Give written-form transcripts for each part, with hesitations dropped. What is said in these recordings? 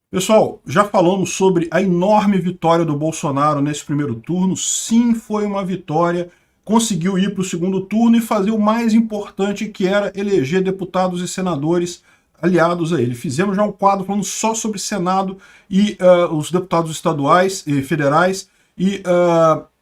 Pessoal, já falamos sobre a enorme vitória do Bolsonaro nesse primeiro turno. Sim, foi uma vitória. Conseguiu ir para o segundo turno e fazer o mais importante, que era eleger deputados e senadores aliados a ele. Fizemos já um quadro falando só sobre Senado e os deputados estaduais e federais. E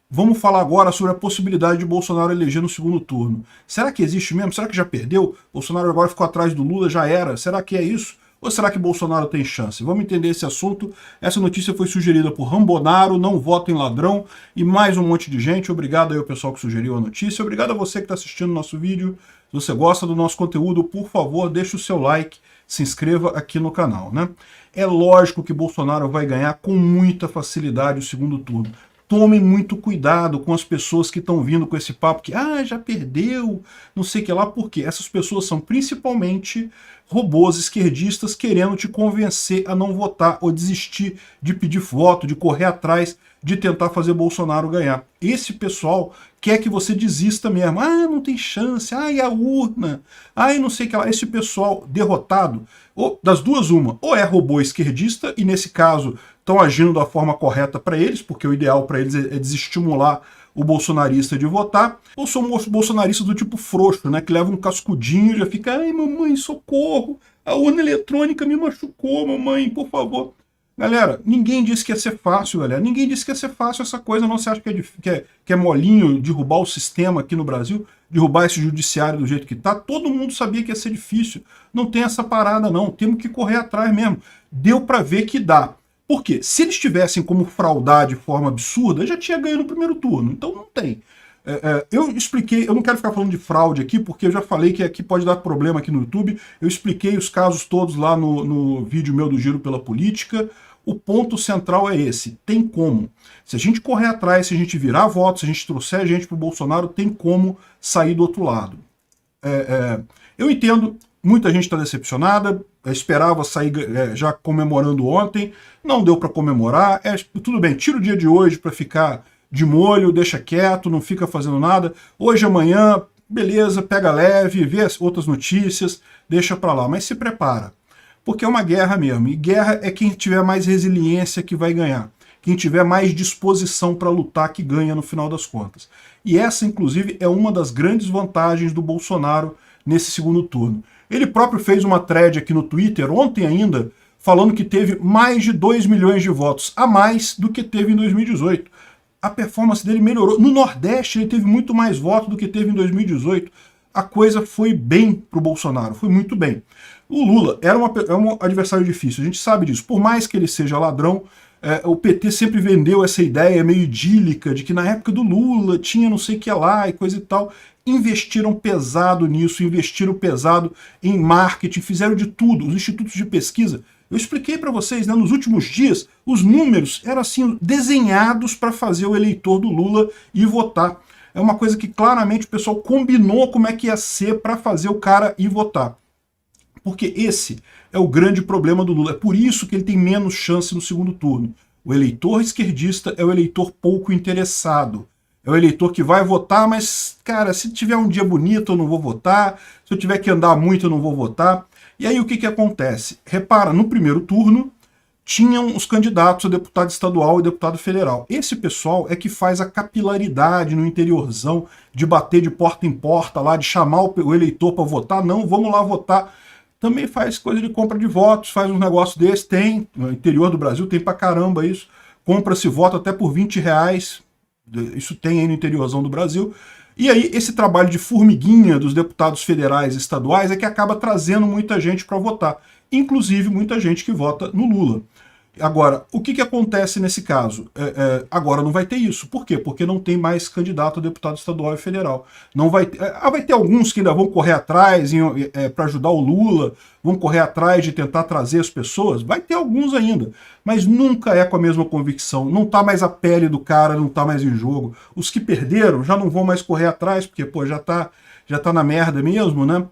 vamos falar agora sobre a possibilidade de Bolsonaro eleger no segundo turno. Será que existe mesmo? Será que já perdeu? Bolsonaro agora ficou atrás do Lula, já era? Será que é isso? Ou será que Bolsonaro tem chance? Vamos entender esse assunto. Essa notícia foi sugerida por Rambonaro, Não Votem Ladrão e mais um monte de gente. Obrigado aí ao pessoal que sugeriu a notícia. Obrigado a você que está assistindo o nosso vídeo. Se você gosta do nosso conteúdo, por favor, deixe o seu like, se inscreva aqui no canal, né? É lógico que Bolsonaro vai ganhar com muita facilidade o segundo turno. Tomem muito cuidado com as pessoas que estão vindo com esse papo que já perdeu, não sei o que lá, porque essas pessoas são principalmente robôs esquerdistas querendo te convencer a não votar ou desistir de pedir voto, de correr atrás, de tentar fazer Bolsonaro ganhar. Esse pessoal quer que você desista mesmo. Não tem chance, e a urna, não sei o que lá. Esse pessoal derrotado, ou das duas uma, ou é robô esquerdista, e nesse caso estão agindo da forma correta para eles, porque o ideal para eles é desestimular o bolsonarista de votar, ou são bolsonaristas do tipo frouxo, né, que leva um cascudinho e já fica, ai mamãe, socorro, a urna eletrônica me machucou, mamãe, por favor. Galera, ninguém disse que ia ser fácil, galera. Ninguém disse que ia ser fácil essa coisa, não. Você acha que é molinho derrubar o sistema aqui no Brasil? Derrubar esse judiciário do jeito que tá? Todo mundo sabia que ia ser difícil. Não tem essa parada, não. Temos que correr atrás mesmo. Deu para ver que dá. Por quê? Se eles tivessem como fraudar de forma absurda, já tinha ganho no primeiro turno. Então não tem. Eu expliquei, eu não quero ficar falando de fraude aqui, porque eu já falei que aqui pode dar problema aqui no YouTube. Eu expliquei os casos todos lá no vídeo meu do Giro pela Política. O ponto central é esse, tem como. Se a gente correr atrás, se a gente virar voto, se a gente trouxer gente para o Bolsonaro, tem como sair do outro lado. Eu entendo, muita gente está decepcionada, esperava sair já comemorando ontem, não deu para comemorar, tudo bem, tira o dia de hoje para ficar de molho, deixa quieto, não fica fazendo nada, hoje, amanhã, beleza, pega leve, vê as outras notícias, deixa para lá, mas se prepara. Porque é uma guerra mesmo, e guerra é quem tiver mais resiliência que vai ganhar. Quem tiver mais disposição para lutar que ganha no final das contas. E essa, inclusive, é uma das grandes vantagens do Bolsonaro nesse segundo turno. Ele próprio fez uma thread aqui no Twitter, ontem ainda, falando que teve mais de 2 milhões de votos a mais do que teve em 2018. A performance dele melhorou. No Nordeste ele teve muito mais votos do que teve em 2018. A coisa foi bem para o Bolsonaro, foi muito bem. O Lula é um adversário difícil, a gente sabe disso. Por mais que ele seja ladrão, o PT sempre vendeu essa ideia meio idílica de que na época do Lula tinha não sei o que lá e coisa e tal. Investiram pesado nisso, investiram pesado em marketing, fizeram de tudo. Os institutos de pesquisa, eu expliquei para vocês, né, nos últimos dias, os números eram assim desenhados para fazer o eleitor do Lula ir votar. É uma coisa que claramente o pessoal combinou como é que ia ser para fazer o cara ir votar. Porque esse é o grande problema do Lula. É por isso que ele tem menos chance no segundo turno. O eleitor esquerdista é o eleitor pouco interessado. É o eleitor que vai votar, mas, cara, se tiver um dia bonito eu não vou votar, se eu tiver que andar muito eu não vou votar. E aí o que acontece? Repara, no primeiro turno tinham os candidatos a deputado estadual e deputado federal. Esse pessoal é que faz a capilaridade no interiorzão, de bater de porta em porta lá, de chamar o eleitor para votar. Não, vamos lá votar. Também faz coisa de compra de votos, faz um negócio desse, tem, no interior do Brasil tem pra caramba isso, compra-se voto até por R$20, isso tem aí no interiorzão do Brasil, e aí esse trabalho de formiguinha dos deputados federais e estaduais é que acaba trazendo muita gente para votar, inclusive muita gente que vota no Lula. Agora, o que acontece nesse caso? Agora não vai ter isso. Por quê? Porque não tem mais candidato a deputado estadual e federal. Não vai ter, vai ter alguns que ainda vão correr atrás para ajudar o Lula, vão correr atrás de tentar trazer as pessoas. Vai ter alguns ainda, mas nunca é com a mesma convicção. Não está mais a pele do cara, não está mais em jogo. Os que perderam já não vão mais correr atrás, porque pô, já tá na merda mesmo, né?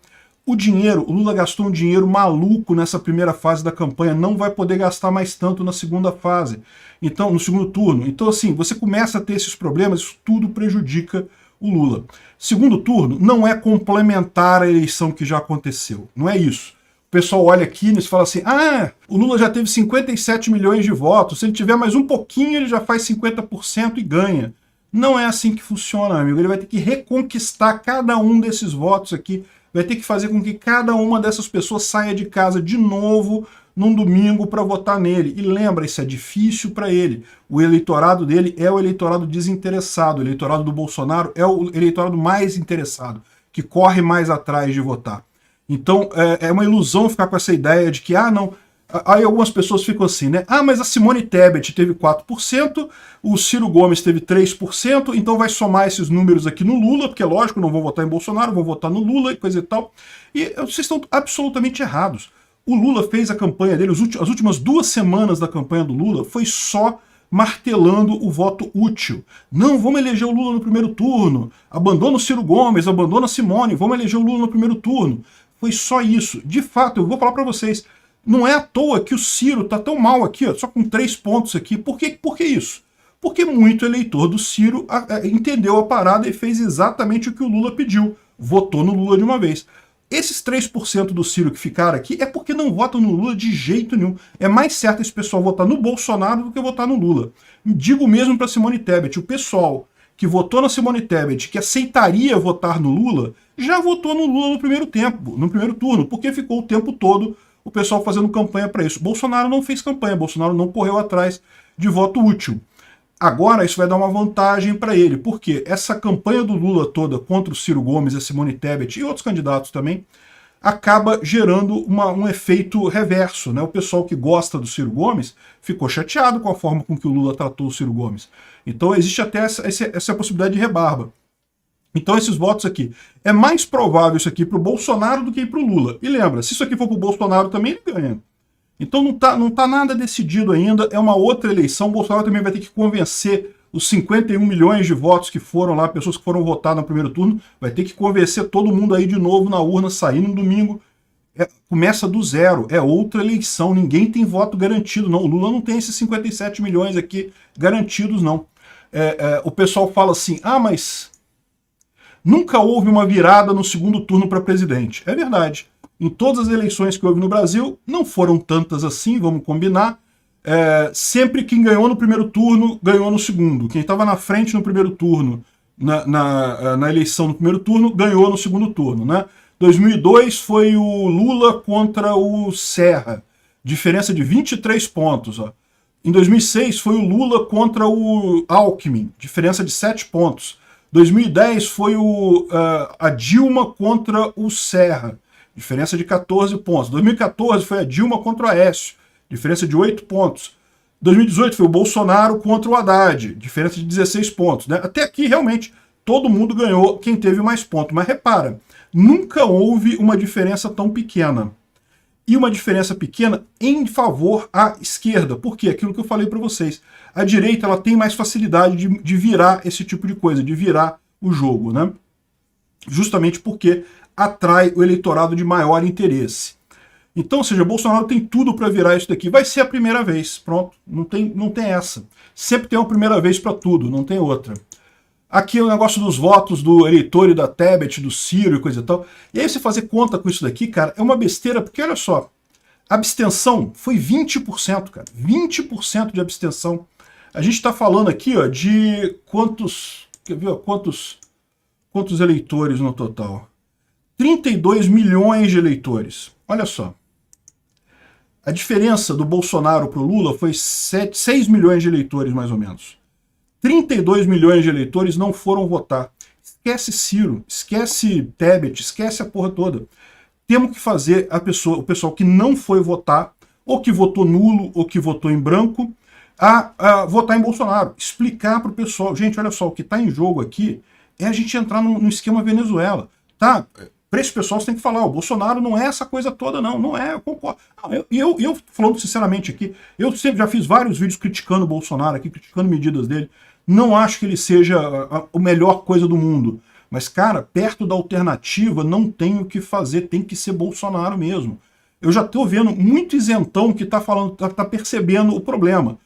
O dinheiro, o Lula gastou um dinheiro maluco nessa primeira fase da campanha, não vai poder gastar mais tanto na segunda fase, então no segundo turno. Então assim, você começa a ter esses problemas, isso tudo prejudica o Lula. Segundo turno não é complementar a eleição que já aconteceu, não é isso. pessoal olha aqui e fala assim, ah, o Lula já teve 57 milhões de votos, se ele tiver mais um pouquinho ele já faz 50% e ganha. Não é assim que funciona, amigo. Ele vai ter que reconquistar cada um desses votos aqui, vai ter que fazer com que cada uma dessas pessoas saia de casa de novo num domingo para votar nele. E lembra, isso é difícil para ele. O eleitorado dele é o eleitorado desinteressado. O eleitorado do Bolsonaro é o eleitorado mais interessado, que corre mais atrás de votar. Então é uma ilusão ficar com essa ideia de que, ah, não... Aí algumas pessoas ficam assim, né? Ah, mas a Simone Tebet teve 4%, o Ciro Gomes teve 3%, então vai somar esses números aqui no Lula, porque lógico, não vou votar em Bolsonaro, vou votar no Lula e coisa e tal. E vocês estão absolutamente errados. O Lula fez a campanha dele, as últimas 2 semanas da campanha do Lula foi só martelando o voto útil. Não, vamos eleger o Lula no primeiro turno, abandona o Ciro Gomes, abandona a Simone, vamos eleger o Lula no primeiro turno. Foi só isso. De fato, eu vou falar para vocês, não é à toa que o Ciro tá tão mal aqui, ó, só com 3 pontos aqui. Por que isso? Porque muito eleitor do Ciro entendeu a parada e fez exatamente o que o Lula pediu. Votou no Lula de uma vez. Esses 3% do Ciro que ficaram aqui é porque não votam no Lula de jeito nenhum. É mais certo esse pessoal votar no Bolsonaro do que votar no Lula. Digo mesmo para Simone Tebet, o pessoal que votou na Simone Tebet, que aceitaria votar no Lula, já votou no Lula no primeiro turno, porque ficou o tempo todo o pessoal fazendo campanha para isso. Bolsonaro não fez campanha, Bolsonaro não correu atrás de voto útil. Agora isso vai dar uma vantagem para ele, porque essa campanha do Lula toda contra o Ciro Gomes, a Simone Tebet e outros candidatos também, acaba gerando um efeito reverso, né? O pessoal que gosta do Ciro Gomes ficou chateado com a forma com que o Lula tratou o Ciro Gomes. Então existe até essa possibilidade de rebarba. Então esses votos aqui, é mais provável isso aqui para o Bolsonaro do que para o Lula. E lembra, se isso aqui for para o Bolsonaro também, ele ganha. Então não tá nada decidido ainda, é uma outra eleição. O Bolsonaro também vai ter que convencer os 51 milhões de votos que foram lá, pessoas que foram votar no primeiro turno, vai ter que convencer todo mundo aí de novo na urna, sair no domingo. Começa do zero, é outra eleição, ninguém tem voto garantido, não. O Lula não tem esses 57 milhões aqui garantidos, não. O pessoal fala assim, ah, mas nunca houve uma virada no segundo turno para presidente. É verdade. Em todas as eleições que houve no Brasil, não foram tantas assim, vamos combinar. Sempre quem ganhou no primeiro turno, ganhou no segundo. Quem estava na frente no primeiro turno, na eleição no primeiro turno, ganhou no segundo turno, né? 2002 foi o Lula contra o Serra, diferença de 23 pontos. Ó. Em 2006 foi o Lula contra o Alckmin, diferença de 7 pontos. 2010 foi a Dilma contra o Serra, diferença de 14 pontos. 2014 foi a Dilma contra o Aécio, diferença de 8 pontos. 2018 foi o Bolsonaro contra o Haddad, diferença de 16 pontos. Né? Até aqui, realmente, todo mundo ganhou quem teve mais pontos. Mas repara, nunca houve uma diferença tão pequena. E uma diferença pequena em favor à esquerda. Por quê? Aquilo que eu falei para vocês. A direita ela tem mais facilidade de virar esse tipo de coisa, de virar o jogo. Né? Justamente porque atrai o eleitorado de maior interesse. Então, ou seja, Bolsonaro tem tudo para virar isso daqui. Vai ser a primeira vez, pronto. Não tem essa. Sempre tem uma primeira vez para tudo, não tem outra. Aqui é o negócio dos votos do eleitor e da Tebet, do Ciro e coisa e tal. E aí você fazer conta com isso daqui, cara, é uma besteira, porque olha só, a abstenção foi 20%, cara. 20% de abstenção. A gente está falando aqui, ó, de quantos... Quer ver, ó, quantos eleitores no total? 32 milhões de eleitores. Olha só. A diferença do Bolsonaro para o Lula foi 6 milhões de eleitores, mais ou menos. 32 milhões de eleitores não foram votar. Esquece Ciro, esquece Tebet, esquece a porra toda. Temos que fazer o pessoal que não foi votar, ou que votou nulo, ou que votou em branco, a votar em Bolsonaro. Explicar para o pessoal, gente, olha só, o que está em jogo aqui é a gente entrar no esquema Venezuela. Tá? Para esse pessoal você tem que falar, o Bolsonaro não é essa coisa toda, não. Não é, eu concordo. Eu falando sinceramente aqui, eu sempre já fiz vários vídeos criticando o Bolsonaro aqui, criticando medidas dele. Não acho que ele seja a melhor coisa do mundo. Mas, cara, perto da alternativa não tem o que fazer, tem que ser Bolsonaro mesmo. Eu já estou vendo muito isentão que está falando, tá percebendo o problema.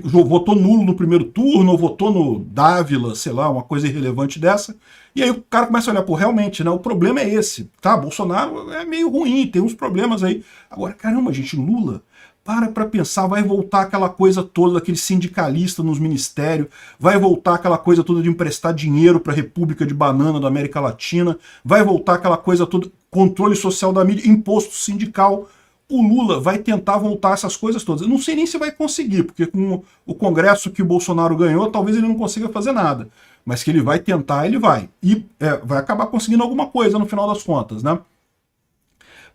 votou nulo no primeiro turno, ou votou no Dávila, sei lá, uma coisa irrelevante dessa. E aí o cara começa a olhar, pô, realmente, né? O problema é esse, tá? Bolsonaro é meio ruim, tem uns problemas aí. Agora, caramba, gente, Lula, para pensar, vai voltar aquela coisa toda daquele sindicalista nos ministérios, vai voltar aquela coisa toda de emprestar dinheiro para a República de Banana da América Latina, vai voltar aquela coisa toda, controle social da mídia, imposto sindical. O Lula vai tentar voltar essas coisas todas. Eu não sei nem se vai conseguir, porque com o Congresso que o Bolsonaro ganhou, talvez ele não consiga fazer nada. Mas que ele vai tentar, ele vai. E vai acabar conseguindo alguma coisa no final das contas, né?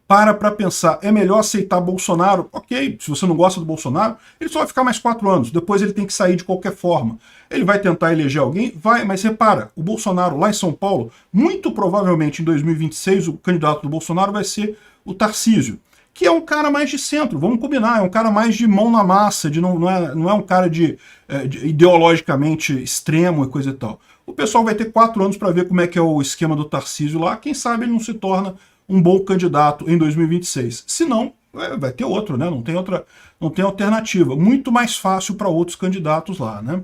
Para pensar, é melhor aceitar Bolsonaro? Ok, se você não gosta do Bolsonaro, ele só vai ficar mais 4 anos, depois ele tem que sair de qualquer forma. Ele vai tentar eleger alguém? Vai, mas repara, o Bolsonaro lá em São Paulo, muito provavelmente em 2026, o candidato do Bolsonaro vai ser o Tarcísio, que é um cara mais de centro, vamos combinar, é um cara mais de mão na massa, não é um cara de ideologicamente extremo e coisa e tal. O pessoal vai ter 4 anos para ver como é que é o esquema do Tarcísio lá, quem sabe ele não se torna um bom candidato em 2026. Se não, vai ter outro, né? Não tem alternativa. Muito mais fácil para outros candidatos lá, né?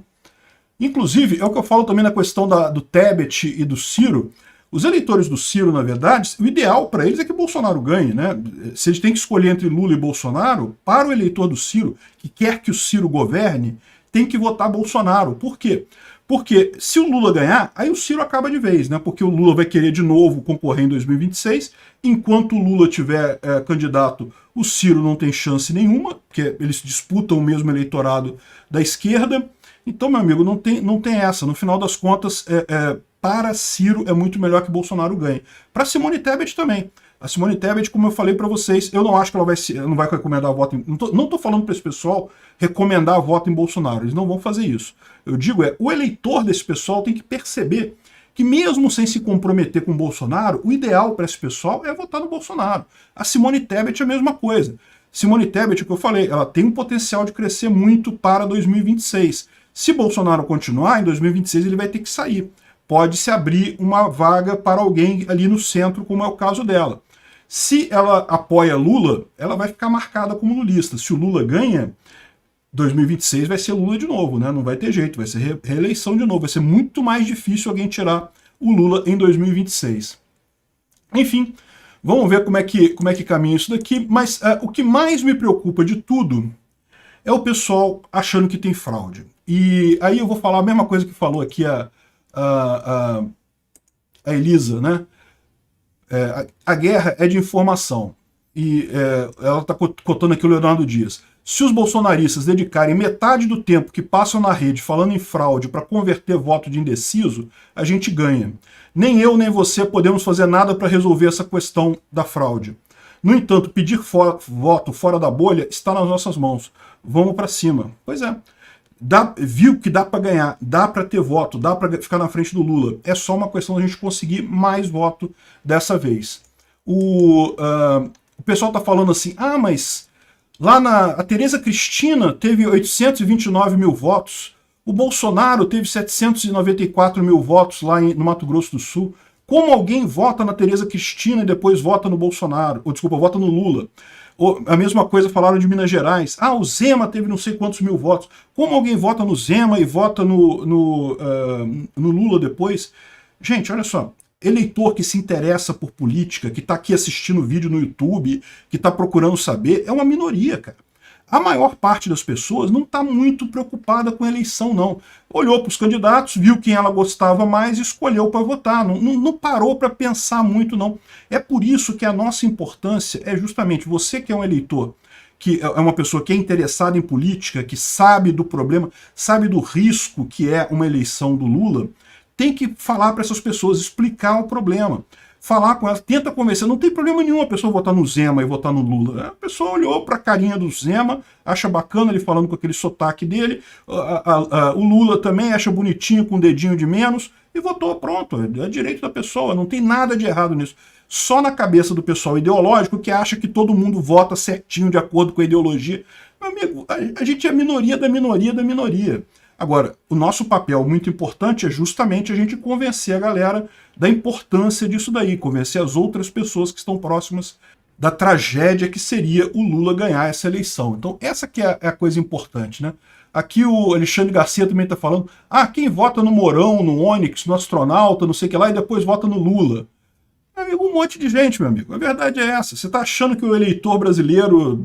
Inclusive, é o que eu falo também na questão do Tebet e do Ciro. Os eleitores do Ciro, na verdade, o ideal para eles é que Bolsonaro ganhe, né? Se eles têm que escolher entre Lula e Bolsonaro, para o eleitor do Ciro, que quer que o Ciro governe, tem que votar Bolsonaro. Por quê? Porque se o Lula ganhar, aí o Ciro acaba de vez, né? Porque o Lula vai querer de novo concorrer em 2026, enquanto o Lula tiver candidato, o Ciro não tem chance nenhuma, porque eles disputam o mesmo eleitorado da esquerda. Então, meu amigo, não tem essa. No final das contas, para Ciro é muito melhor que Bolsonaro ganhe. Para Simone Tebet também. A Simone Tebet, como eu falei para vocês, eu não acho que ela não vai recomendar voto em... Não tô falando para esse pessoal recomendar voto em Bolsonaro. Eles não vão fazer isso. Eu digo o eleitor desse pessoal tem que perceber que mesmo sem se comprometer com o Bolsonaro, o ideal para esse pessoal é votar no Bolsonaro. A Simone Tebet é a mesma coisa. Simone Tebet, o que eu falei, ela tem um potencial de crescer muito para 2026. Se Bolsonaro continuar, em 2026 ele vai ter que sair. Pode se abrir uma vaga para alguém ali no centro, como é o caso dela. Se ela apoia Lula, ela vai ficar marcada como lulista. Se o Lula ganha, 2026 vai ser Lula de novo, né? Não vai ter jeito, vai ser reeleição de novo. Vai ser muito mais difícil alguém tirar o Lula em 2026. Enfim, vamos ver como é que caminha isso daqui. Mas o que mais me preocupa de tudo é o pessoal achando que tem fraude. E aí eu vou falar a mesma coisa que falou aqui a Elisa, né? A guerra é de informação. E ela está cotando aqui o Leonardo Dias. Se os bolsonaristas dedicarem metade do tempo que passam na rede falando em fraude para converter voto de indeciso, a gente ganha. Nem eu nem você podemos fazer nada para resolver essa questão da fraude. No entanto, pedir voto fora da bolha está nas nossas mãos. Vamos para cima. Pois é. Viu que dá para ganhar, dá para ter voto, dá para ficar na frente do Lula. É só uma questão de a gente conseguir mais voto dessa vez. O pessoal está falando assim, mas lá a Tereza Cristina teve 829 mil votos, o Bolsonaro teve 794 mil votos lá no Mato Grosso do Sul. Como alguém vota na Tereza Cristina e depois vota no Bolsonaro? Ou, desculpa, vota no Lula. A mesma coisa falaram de Minas Gerais. O Zema teve não sei quantos mil votos. Como alguém vota no Zema e vota no Lula depois? Gente, olha só. Eleitor que se interessa por política, que está aqui assistindo vídeo no YouTube, que está procurando saber, é uma minoria, cara. A maior parte das pessoas não está muito preocupada com a eleição, não. Olhou para os candidatos, viu quem ela gostava mais e escolheu para votar. Não parou para pensar muito, não. É por isso que a nossa importância é justamente você que é um eleitor, que é uma pessoa que é interessada em política, que sabe do problema, sabe do risco que é uma eleição do Lula, tem que falar para essas pessoas, explicar o problema. Falar com elas, tenta convencer, não tem problema nenhum a pessoa votar no Zema e votar no Lula. A pessoa olhou para a carinha do Zema, acha bacana ele falando com aquele sotaque dele, o Lula também acha bonitinho com um dedinho de menos, e votou, pronto, é direito da pessoa, não tem nada de errado nisso. Só na cabeça do pessoal ideológico que acha que todo mundo vota certinho de acordo com a ideologia. Meu amigo, a gente é a minoria da minoria da minoria. Agora, o nosso papel muito importante é justamente a gente convencer a galera da importância disso daí, convencer as outras pessoas que estão próximas da tragédia que seria o Lula ganhar essa eleição. Então essa que é a coisa importante, né? Aqui o Alexandre Garcia também está falando, quem vota no Mourão, no Onyx, no Astronauta, não sei o que lá, e depois vota no Lula. Meu amigo, um monte de gente, meu amigo. A verdade é essa. Você está achando que o eleitor brasileiro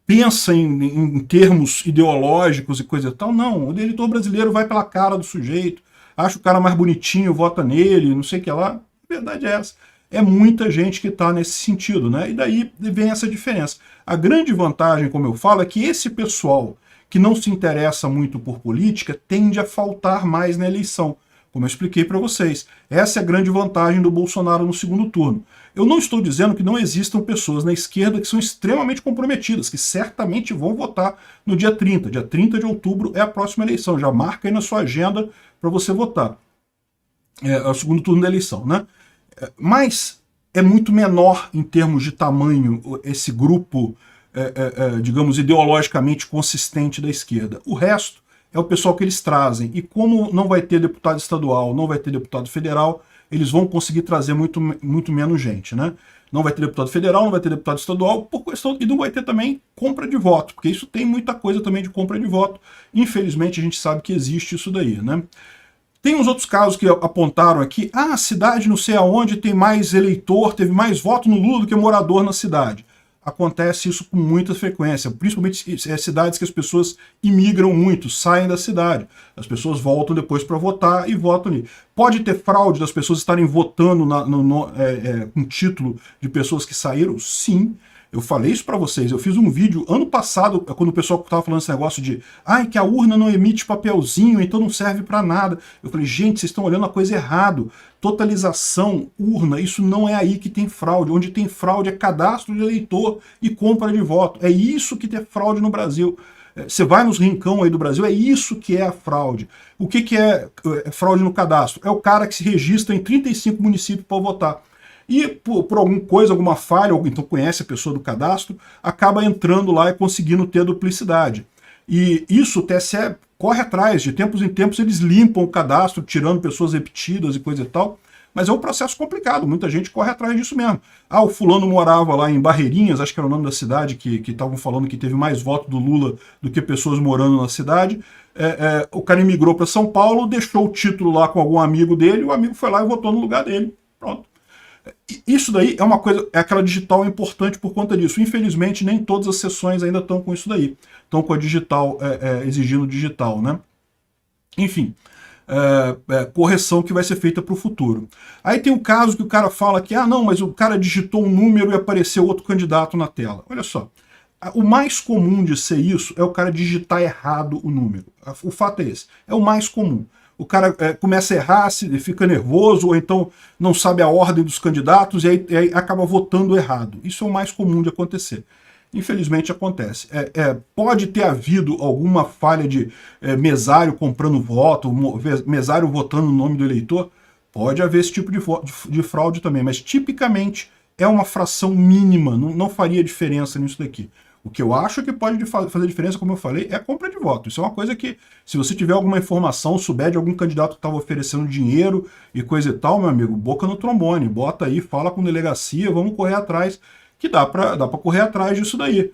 pensa em termos ideológicos e coisa e tal? Não, o eleitor brasileiro vai pela cara do sujeito, acha o cara mais bonitinho, vota nele, não sei o que lá. A verdade é essa. É muita gente que está nesse sentido, né? E daí vem essa diferença. A grande vantagem, como eu falo, é que esse pessoal que não se interessa muito por política tende a faltar mais na eleição, como eu expliquei para vocês. Essa é a grande vantagem do Bolsonaro no segundo turno. Eu não estou dizendo que não existam pessoas na esquerda que são extremamente comprometidas, que certamente vão votar no dia 30. Dia 30 de outubro é a próxima eleição. Já marca aí na sua agenda para você votar. É o segundo turno da eleição, né? Mas é muito menor em termos de tamanho esse grupo, digamos, ideologicamente consistente da esquerda. O resto é o pessoal que eles trazem. E como não vai ter deputado estadual, não vai ter deputado federal, eles vão conseguir trazer muito menos gente, né? Não vai ter deputado federal, não vai ter deputado estadual, por questão, e não vai ter também compra de voto, porque isso tem muita coisa também de compra de voto. Infelizmente a gente sabe que existe isso daí, né? Tem uns outros casos que apontaram aqui, a cidade não sei aonde tem mais eleitor, teve mais voto no Lula do que morador na cidade. Acontece isso com muita frequência, principalmente cidades que as pessoas imigram muito, saem da cidade. As pessoas voltam depois para votar e votam ali. Pode ter fraude das pessoas estarem votando com título de pessoas que saíram? Sim. Eu falei isso para vocês, eu fiz um vídeo ano passado, quando o pessoal estava falando esse negócio de que a urna não emite papelzinho, então não serve para nada. Eu falei, gente, vocês estão olhando a coisa errado. Totalização, urna, isso não é aí que tem fraude. Onde tem fraude é cadastro de eleitor e compra de voto. É isso que tem fraude no Brasil. Você vai nos rincão aí do Brasil, é isso que é a fraude. O que é fraude no cadastro? É o cara que se registra em 35 municípios para votar. E por alguma coisa, alguma falha, ou então conhece a pessoa do cadastro, acaba entrando lá e conseguindo ter duplicidade. E isso o TSE corre atrás, de tempos em tempos eles limpam o cadastro, tirando pessoas repetidas e coisa e tal, mas é um processo complicado, muita gente corre atrás disso mesmo. O fulano morava lá em Barreirinhas, acho que era o nome da cidade, que estavam falando que teve mais voto do Lula do que pessoas morando na cidade. O cara imigrou para São Paulo, deixou o título lá com algum amigo dele, o amigo foi lá e votou no lugar dele. Pronto. Isso daí é uma coisa, aquela digital é importante por conta disso. Infelizmente, nem todas as sessões ainda estão com isso daí. Estão com a digital, exigindo digital, né? Enfim, correção que vai ser feita para o futuro. Aí tem o caso que o cara fala que, não, mas o cara digitou um número e apareceu outro candidato na tela. Olha só, o mais comum de ser isso é o cara digitar errado o número. O fato é esse, é o mais comum. O cara começa a errar, fica nervoso, ou então não sabe a ordem dos candidatos e aí acaba votando errado. Isso é o mais comum de acontecer. Infelizmente acontece. Pode ter havido alguma falha de mesário comprando voto, mesário votando no nome do eleitor? Pode haver esse tipo de fraude também, mas tipicamente é uma fração mínima, não faria diferença nisso daqui. O que eu acho que pode fazer diferença, como eu falei, é a compra de voto. Isso é uma coisa que, se você tiver alguma informação, souber de algum candidato que estava oferecendo dinheiro e coisa e tal, meu amigo, boca no trombone, bota aí, fala com delegacia, vamos correr atrás, que dá para correr atrás disso daí.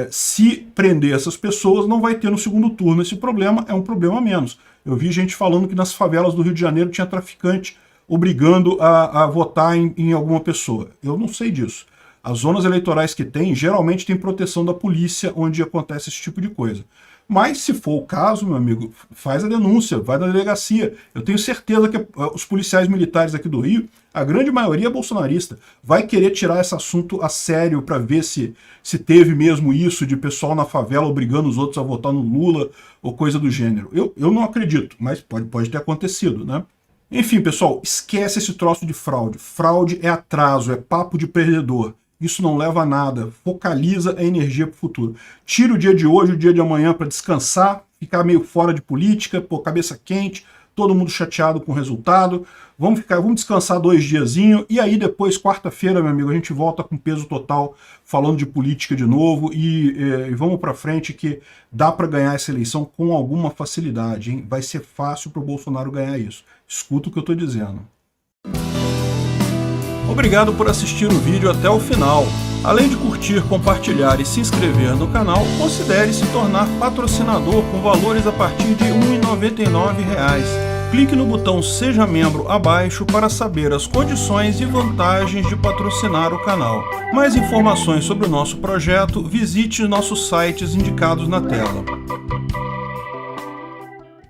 Se prender essas pessoas, não vai ter no segundo turno. Esse problema é um problema a menos. Eu vi gente falando que nas favelas do Rio de Janeiro tinha traficante obrigando a votar em alguma pessoa. Eu não sei disso. As zonas eleitorais que tem, geralmente tem proteção da polícia onde acontece esse tipo de coisa. Mas se for o caso, meu amigo, faz a denúncia, vai na delegacia. Eu tenho certeza que os policiais militares aqui do Rio, a grande maioria é bolsonarista, vai querer tirar esse assunto a sério para ver se teve mesmo isso de pessoal na favela obrigando os outros a votar no Lula ou coisa do gênero. Eu não acredito, mas pode ter acontecido, né? Enfim, pessoal, esquece esse troço de fraude. Fraude é atraso, é papo de perdedor. Isso não leva a nada, focaliza a energia para o futuro. Tira o dia de hoje, o dia de amanhã para descansar, ficar meio fora de política, cabeça quente, todo mundo chateado com o resultado. Vamos descansar 2 diazinhos e aí depois, quarta-feira, meu amigo, a gente volta com peso total falando de política de novo e vamos para frente que dá para ganhar essa eleição com alguma facilidade, hein? Vai ser fácil para o Bolsonaro ganhar isso. Escuta o que eu estou dizendo. Obrigado por assistir o vídeo até o final. Além de curtir, compartilhar e se inscrever no canal, considere se tornar patrocinador com valores a partir de R$ 1,99. Clique no botão Seja Membro abaixo para saber as condições e vantagens de patrocinar o canal. Mais informações sobre o nosso projeto, visite nossos sites indicados na tela.